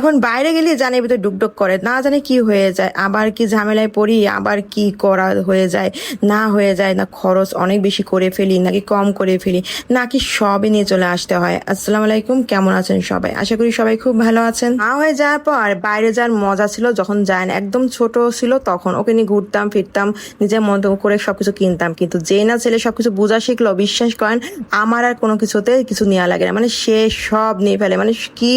এখন বাইরে গেলে জানে ভিতরে ডুকডুক করে, না জানে কি হয়ে যায়, আবার কি ঝামেলায় পড়ি, আবার কি করা হয়ে যায় না হয়ে যায়, না খরচ অনেক বেশি করে ফেলি নাকি কম করে ফেলি, নাকি সবই নিয়ে চলে আসতে হয়। আসসালামু আলাইকুম, কেমন আছেন সবাই? আশা করি সবাই খুব ভালো আছেন। মা হয়ে যাওয়ার পর বাইরে যাওয়ার মজা ছিল যখন যায় না, একদম ছোট ছিল তখন ওকে নিয়ে ঘুরতাম ফিরতাম, নিজের মতো করে সবকিছু কিনতাম। কিন্তু যেই না ছেলে সবকিছু বোঝা শিখলো, বিশ্বাস করেন আমার আর কোনো কিছুতে কিছু নেওয়া লাগে না। মানে সে সব নিয়ে ফেলে, মানে কি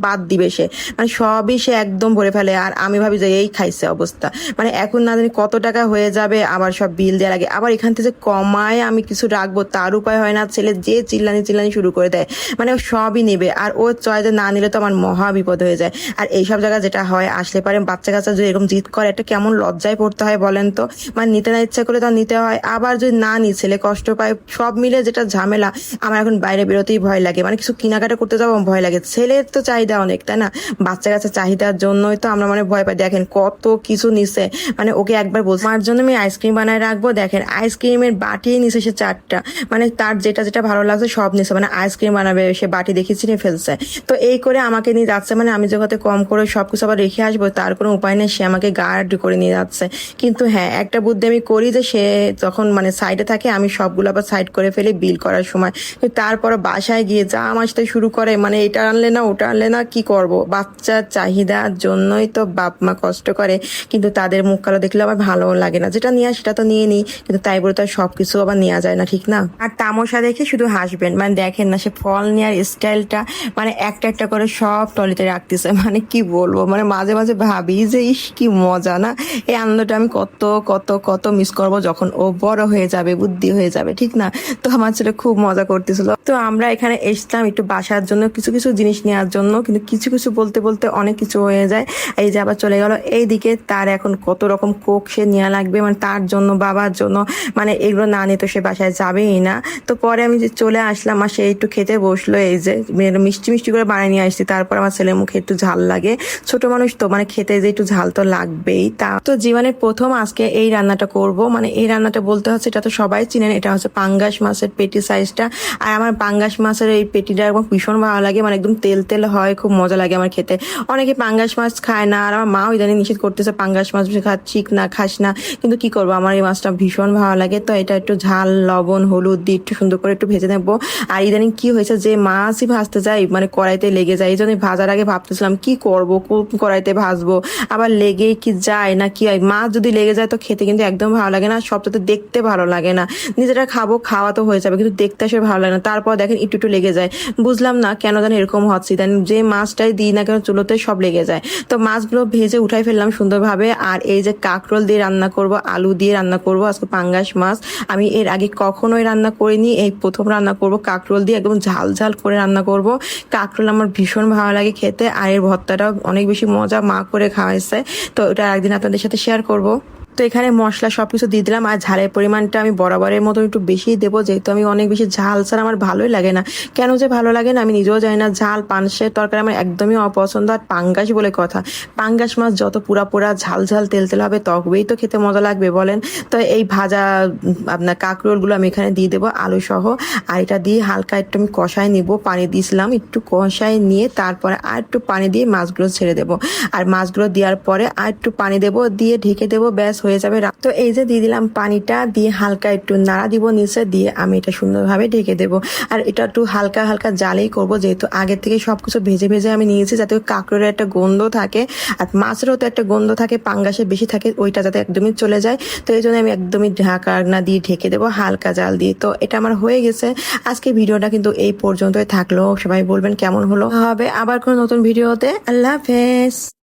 বাদ দিবে সে, মানে সবই সে একদম ভরে ফেলে। আর আমি ভাবি যে এই খাইছে অবস্থা, মানে এখন না জানি কত টাকা হয়ে যাবে, আবার সব বিল দেওয়া লাগে, আবার এখান থেকে কমায় আমি কিছু রাখবো তার উপায় হয় না। ছেলে যে চিল্লানি চিল্লানি শুরু করে দেয়, মানে ও সবই নেবে আর ও চয় যে না নিলে তো আমার মহা বিপদ হয়ে যায়। আর এইসব জায়গা যেটা হয় আসলে পারে বাচ্চা কাচ্চা যদি এরকম জিদ করে, একটা কেমন লজ্জায় পড়তে হয় বলেন তো। মানে নিতে না ইচ্ছা করলে তো নিতে হয়, আবার যদি না নি ছেলে কষ্ট পায়, সব মিলে যেটা ঝামেলা। আমার এখন বাইরে বেরোতেই ভয় লাগে, মানে কিছু কেনাকাটা করতে যাবো ভয় লাগে। ছেলের তো চাহিদা অনেক, তাই না? বাচ্চা কাচ্চা চাহিদার জন্যই তো আমরা মানে ভয় পাই। দেখেন কত কিছু নিছে, মানে ওকে একবার বলছি মার জন্য আমি আইসক্রিম বানায় রাখবো, দেখেন আইসক্রিমের বাটি নিছে সে 4টা, মানে তার যেটা যেটা ভালো লাগছে সব নিছে, মানে আইসক্রিম বানাবে সে বাটি দেখে চিনে ফেলছে। তো এই করে আমাকে নিয়ে যাচ্ছে, মানে আমি যখন কম করে সবকিছু আবার রেখে আসবো তার কোনো উপায় নেই, সে আমাকে গার্ড করে নিয়ে যাচ্ছে। কিন্তু হ্যাঁ, একটা বুদ্ধি আমি করি যে সে যখন মানে সাইডে থাকে আমি সবগুলো আবার সাইড করে ফেলি বিল করার সময়। তারপর বাসায় গিয়ে যা আমার সাথে শুরু করে, মানে এটা আনলে না ওটা আনলে না, কি করব? বাচ্চার চাহিদার জন্যই তো বাপ মা কষ্ট করে, কিন্তু তাদের মুখ কালো দেখলে আবার ভালো লাগে না। যেটা নিয়ে সেটা তো নিয়ে নিই, কিন্তু তাই বলে তো আর সবকিছু আবার নেওয়া যায় না, ঠিক না? আর তামসা দেখে শুধু হাসবেন, মানে দেখেন না সে ফল নেওয়ার স্টাইলটা, মানে একটা একটা করে সব টলিতে রাখতেছে। মানে কি বলবো, মানে মাঝে মাঝে ভাবি যে ইস কি মজা না, এই আনন্দটা আমি কত কত কত মিস করব যখন ও বড় হয়ে যাবে, বুদ্ধি হয়ে যাবে, ঠিক না? তো আমার ছেলে খুব মজা করতেছিল। তো আমরা এখানে এসলাম একটু বাসার জন্য কিছু কিছু জিনিস নেওয়ার জন্য, কিন্তু কিছু কিছু বলতে বলতে অনেক কিছু হয়ে যায়। এই যে আবার চলে গেল এইদিকে, তার এখন কত রকম কোক সে নেওয়া লাগবে, মানে তার জন্য বাবার জন্য, মানে এগুলো না নিয়ে তো সে বাসায় যাবেই না। তো পরে আমি যে চলে আসলাম আর সে একটু খেতে বসলো, এই যে মিষ্টি মিষ্টি করে বানিয়ে নিয়ে আসছি। তারপর আমার ছেলের মুখে একটু ঝাল লাগে, ছোট মানুষ তো মানে খেতে যে একটু ঝাল তো লাগবেই। তা তো জীবনের প্রথম আজকে এই রান্নাটা করব, মানে এই রান্নাটা বলতে হচ্ছে এটা তো সবাই চিনেন, এটা হচ্ছে পাঙ্গাস মাছের পেটি সাইজটা। আর আমার পাঙ্গাস মাছের এই পেটিটা একদম ভীষণ ভালো লাগে, মানে একদম তেল তেল হয়, খুব মজা লাগে আমার খেতে। অনেকে পাঙ্গাস মাছ খায় না, আর আমার মাও ইদানিং নিষেধ করতেছে পাঙ্গাস মাছ বেশি খাচ্ছিস না, খাস না, কিন্তু কি করবো, আমার এই মাছটা ভীষণ ভালো লাগে। তো এটা একটু ঝাল লবণ হলুদ দিয়ে একটু সুন্দর করে একটু ভেজে নেবো। আর ইদানিং কি হয়েছে, যে মাছই ভাজতে যাই মানে কড়াইতে লেগে যায়, এই জন্য ভাজার আগে ভাবতেছিলাম কি করবো, কোন কড়াইতে ভাজবো, আবার লেগে কি যায় না কি হয়। মাছ যদি লেগে যায় তো খেতে কিন্তু একদম ভালো লাগে না, সবটাতে দেখতে ভালো লাগে না। নিজেরা খাবো, খাওয়া তো হয়ে যাবে, কিন্তু দেখতে আসলে ভালো লাগে না। তারপর দেখেন একটু একটু লেগে যায়, বুঝলাম না কেন জানি এরকম হচ্ছে, দেন যে মাছটাই দিই না কেন চুলোতে সব লেগে যায়। তো মাছগুলো ভেজে উঠাই ফেললাম সুন্দরভাবে। আর এই যে কাঁকরোল দিয়ে রান্না করব, আলু দিয়ে রান্না করব আজকে পাঙ্গাস মাছ। আমি এর আগে কখনোই রান্না করিনি, এই প্রথম রান্না করব কাঁকরোল দিয়ে, একদম ঝাল ঝাল করে রান্না করব। কাঁকরোল আমার ভীষণ ভালো লাগে খেতে, আর এর ভর্তাটাও অনেক বেশি মজা, মা করে খাওয়াইছে। তো ওটা একদিন আপনাদের সাথে শেয়ার করব। তো এখানে মশলা সবকিছু দিয়ে দিলাম, আর ঝালের পরিমাণটা আমি বরাবরের মতো একটু বেশি দেবো, যেহেতু আমি অনেক বেশি ঝাল ছাড়া আমার ভালোই লাগে না। কেন যে ভালো লাগে না আমি নিজেও জানি না। ঝাল পানসের তরকারি আমার একদমই অপছন্দ। আর পাঙ্গাস বলে কথা, পাঙ্গাস মাছ যত পুরা পুরা ঝাল ঝাল তেল তেল হবে তবেই তো খেতে মজা লাগবে বলেন। তো এই ভাজা আপনার কাঁকরোলগুলো আমি এখানে দিয়ে দেবো আলু সহ, আর এটা দিয়ে হালকা একটু আমি কষায় নিব, পানি দিয়েছিলাম একটু কষায় নিয়ে তারপরে আর একটু পানি দিয়ে মাছগুলো ছেড়ে দেবো। আর মাছগুলো দেওয়ার পরে আর একটু পানি দেবো, দিয়ে ঢেকে দেবো, ব্যাস হয়ে যাবে। তো এই যে দিয়ে দিলাম পানিটা, দিয়ে হালকা একটু নাড়া দিব নিচে, দিয়ে আমি এটা সুন্দরভাবে ঢেকে দেবো। আর এটা একটু হালকা হালকা জালেই করব, যেহেতু আগে থেকে সবকিছু ভেজে ভেজে আমি নিয়েছি, যাতে কাঁকড়ের একটা গন্ধ থাকে আর মাছেরও তো একটা গন্ধ থাকে, পাঙ্গাসের বেশি থাকে, ওইটা যাতে একদমই চলে যায়। তো এই জন্য আমি একদমই ঢাকা না দিয়ে ঢেকে দেবো হালকা জাল দিয়ে। তো এটা আমার হয়ে গেছে। আজকে ভিডিওটা কিন্তু এই পর্যন্তই থাকলো, সবাই বলবেন কেমন হলো। হবে আবার কোনো নতুন ভিডিওতে। আল্লাহ হাফেজ।